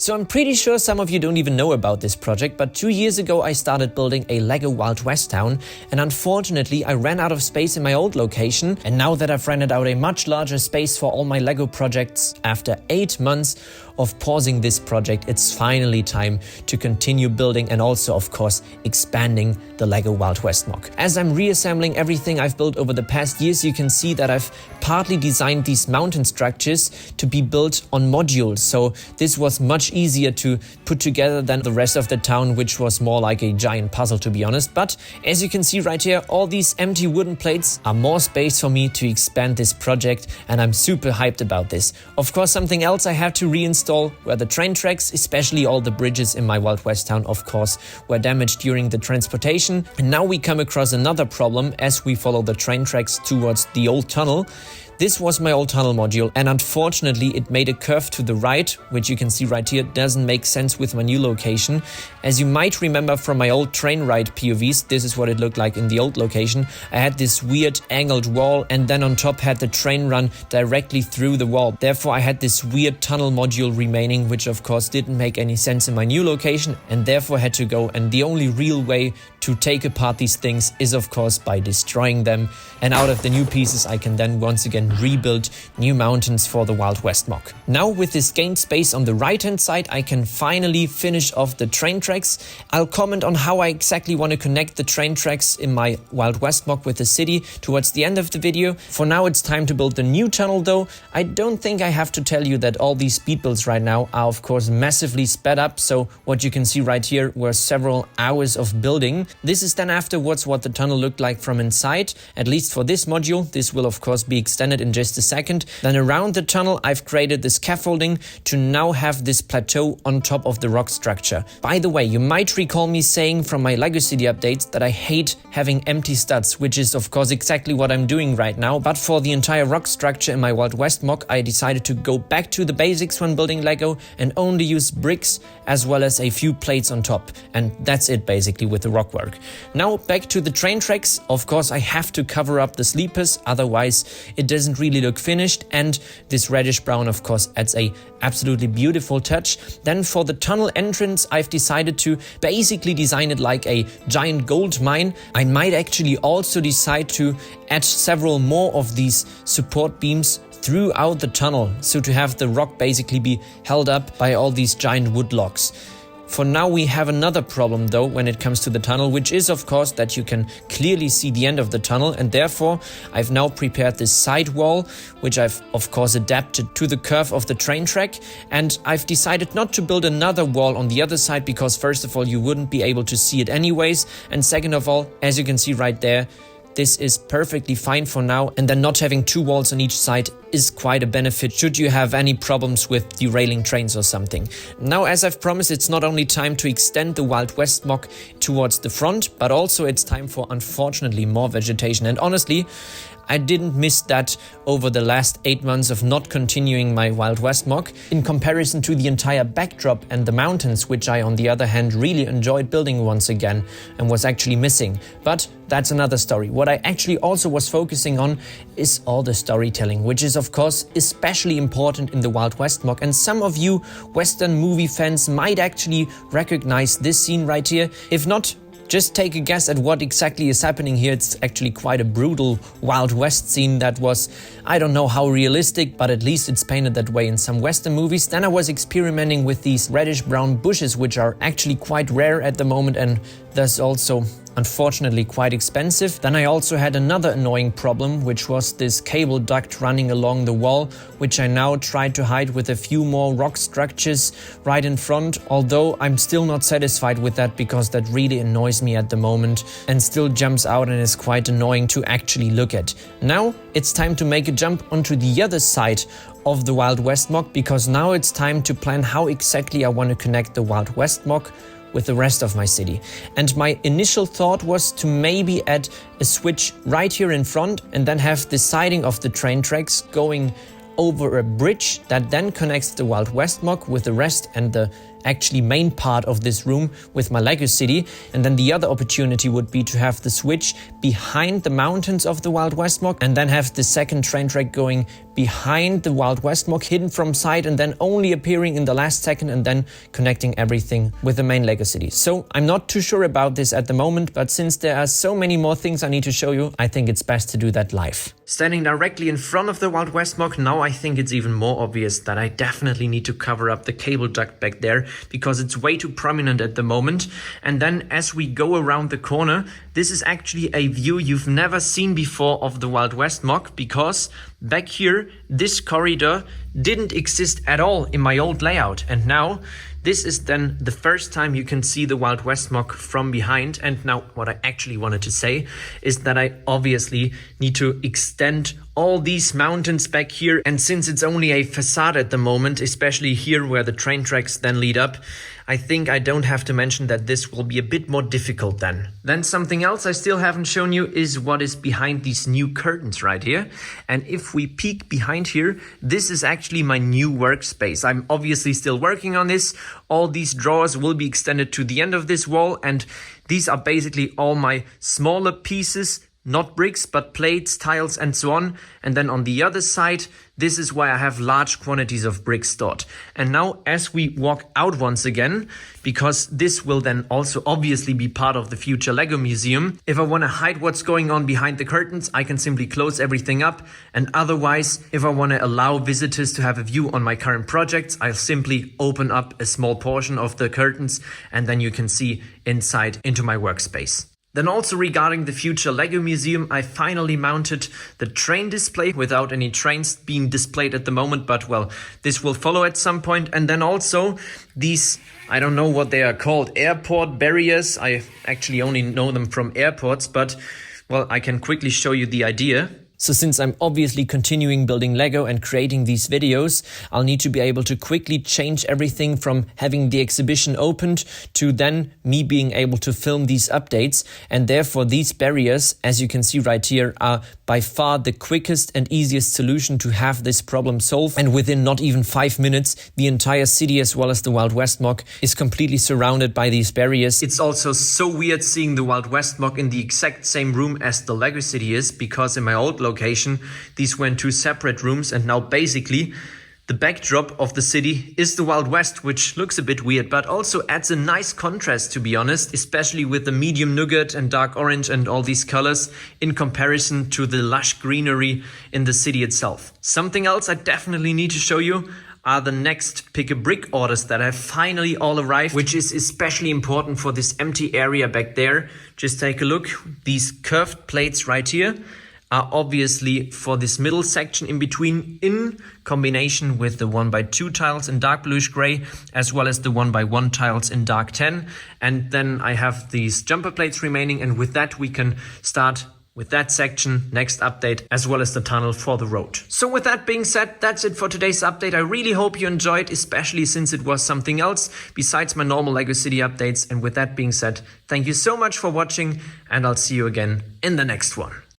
So I'm pretty sure some of you don't even know about this project, but 2 years ago I started building a LEGO Wild West town, and unfortunately I ran out of space in my old location, and now that I've rented out a much larger space for all my LEGO projects, after 8 months of pausing this project, it's finally time to continue building and also, of course, expanding the LEGO Wild West MOC. As I'm reassembling everything I've built over the past years, you can see that I've partly designed these mountain structures to be built on modules, so this was much easier to put together than the rest of the town, which was more like a giant puzzle, to be honest. But as you can see right here, all these empty wooden plates are more space for me to expand this project, and I'm super hyped about this. Of course, something else I had to reinstall were the train tracks, especially all the bridges in my Wild West town, of course, were damaged during the transportation. And now we come across another problem as we follow the train tracks towards the old tunnel. This was my old tunnel module, and unfortunately it made a curve to the right, which you can see right here doesn't make sense with my new location. As you might remember from my old train ride POVs, this is what it looked like in the old location. I had this weird angled wall, and then on top had the train run directly through the wall. Therefore I had this weird tunnel module remaining, which of course didn't make any sense in my new location, and therefore had to go. And the only real way to take apart these things is of course by destroying them, and out of the new pieces I can then once again rebuild new mountains for the Wild West MOC. Now with this gained space on the right hand side, I can finally finish off the train tracks. I'll comment on how I exactly want to connect the train tracks in my Wild West MOC with the city towards the end of the video. For now it's time to build the new tunnel though. I don't think I have to tell you that all these speed builds right now are of course massively sped up, so what you can see right here were several hours of building. This is then afterwards what the tunnel looked like from inside, at least for this module. This will of course be extended in just a second. Then around the tunnel I've created this scaffolding to now have this plateau on top of the rock structure. By the way, you might recall me saying from my LEGO City updates that I hate having empty studs, which is of course exactly what I'm doing right now. But for the entire rock structure in my Wild West MOC, I decided to go back to the basics when building LEGO and only use bricks as well as a few plates on top. And that's it basically with the rock work. Now back to the train tracks. Of course I have to cover up the sleepers, otherwise it doesn't really look finished, and this reddish brown of course adds a absolutely beautiful touch. Then for the tunnel entrance I've decided to basically design it like a giant gold mine. I might actually also decide to add several more of these support beams throughout the tunnel, so to have the rock basically be held up by all these giant wood logs. For now we have another problem though when it comes to the tunnel, which is of course that you can clearly see the end of the tunnel, and therefore I've now prepared this side wall, which I've of course adapted to the curve of the train track. And I've decided not to build another wall on the other side because first of all you wouldn't be able to see it anyways, and second of all, as you can see right there, this is perfectly fine for now, and then not having two walls on each side is quite a benefit should you have any problems with derailing trains or something. Now, as I've promised, it's not only time to extend the Wild West MOC towards the front, but also it's time for, unfortunately, more vegetation. And honestly, I didn't miss that over the last 8 months of not continuing my Wild West MOC, in comparison to the entire backdrop and the mountains, which I on the other hand really enjoyed building once again and was actually missing. But that's another story. What I actually also was focusing on is all the storytelling, which is of course especially important in the Wild West MOC, and some of you Western movie fans might actually recognize this scene right here. If not, just take a guess at what exactly is happening here. It's actually quite a brutal Wild West scene that was, I don't know how realistic, but at least it's painted that way in some Western movies. Then I was experimenting with these reddish brown bushes, which are actually quite rare at the moment and thus also unfortunately quite expensive. Then I also had another annoying problem, which was this cable duct running along the wall, which I now tried to hide with a few more rock structures right in front, although I'm still not satisfied with that because that really annoys me at the moment and still jumps out and is quite annoying to actually look at. Now it's time to make a jump onto the other side of the Wild West MOC, because now it's time to plan how exactly I want to connect the Wild West MOC with the rest of my city. And my initial thought was to maybe add a switch right here in front and then have the siding of the train tracks going over a bridge that then connects the Wild West MOC with the rest and the actually main part of this room with my Lego city. And then the other opportunity would be to have the switch behind the mountains of the Wild West MOC and then have the second train track going behind the Wild West MOC, hidden from sight and then only appearing in the last second and then connecting everything with the main Lego city. So I'm not too sure about this at the moment, but since there are so many more things I need to show you, I think it's best to do that live. Standing directly in front of the Wild West MOC, now I think it's even more obvious that I definitely need to cover up the cable duct back there because it's way too prominent at the moment. And then as we go around the corner, this is actually a view you've never seen before of the Wild West MOC, because back here, this corridor didn't exist at all in my old layout. And now this is then the first time you can see the Wild West MOC from behind. And now what I actually wanted to say is that I obviously need to extend all these mountains back here. And since it's only a facade at the moment, especially here where the train tracks then lead up, I think I don't have to mention that this will be a bit more difficult then. Then something else I still haven't shown you is what is behind these new curtains right here. And if we peek behind here, this is actually my new workspace. I'm obviously still working on this. All these drawers will be extended to the end of this wall, and these are basically all my smaller pieces, not bricks, but plates, tiles, and so on. And then on the other side, this is why I have large quantities of bricks stored. And now as we walk out once again, because this will then also obviously be part of the future Lego museum, if I want to hide what's going on behind the curtains, I can simply close everything up. And otherwise, if I want to allow visitors to have a view on my current projects, I'll simply open up a small portion of the curtains and then you can see inside into my workspace. Then also regarding the future Lego museum, I finally mounted the train display without any trains being displayed at the moment, but well, this will follow at some point. And then also these, I don't know what they are called, airport barriers. I actually only know them from airports, but well, I can quickly show you the idea. So since I'm obviously continuing building Lego and creating these videos, I'll need to be able to quickly change everything from having the exhibition opened to then me being able to film these updates. And therefore these barriers, as you can see right here, are by far the quickest and easiest solution to have this problem solved. And within not even 5 minutes, the entire city as well as the Wild West MOC is completely surrounded by these barriers. It's also so weird seeing the Wild West MOC in the exact same room as the Lego city is, because in my old location, these were in 2 separate rooms, and now basically the backdrop of the city is the Wild West, which looks a bit weird, but also adds a nice contrast, to be honest, especially with the medium nougat and dark orange and all these colors in comparison to the lush greenery in the city itself. Something else I definitely need to show you are the next pick a brick orders that have finally all arrived, which is especially important for this empty area back there. Just take a look. These curved plates right here are obviously for this middle section in between, in combination with the 1x2 tiles in dark bluish gray, as well as the 1x1 tiles in dark tan. And then I have these jumper plates remaining, and with that we can start with that section, next update, as well as the tunnel for the road. So with that being said, that's it for today's update. I really hope you enjoyed, especially since it was something else besides my normal Lego City updates. And with that being said, thank you so much for watching, and I'll see you again in the next one.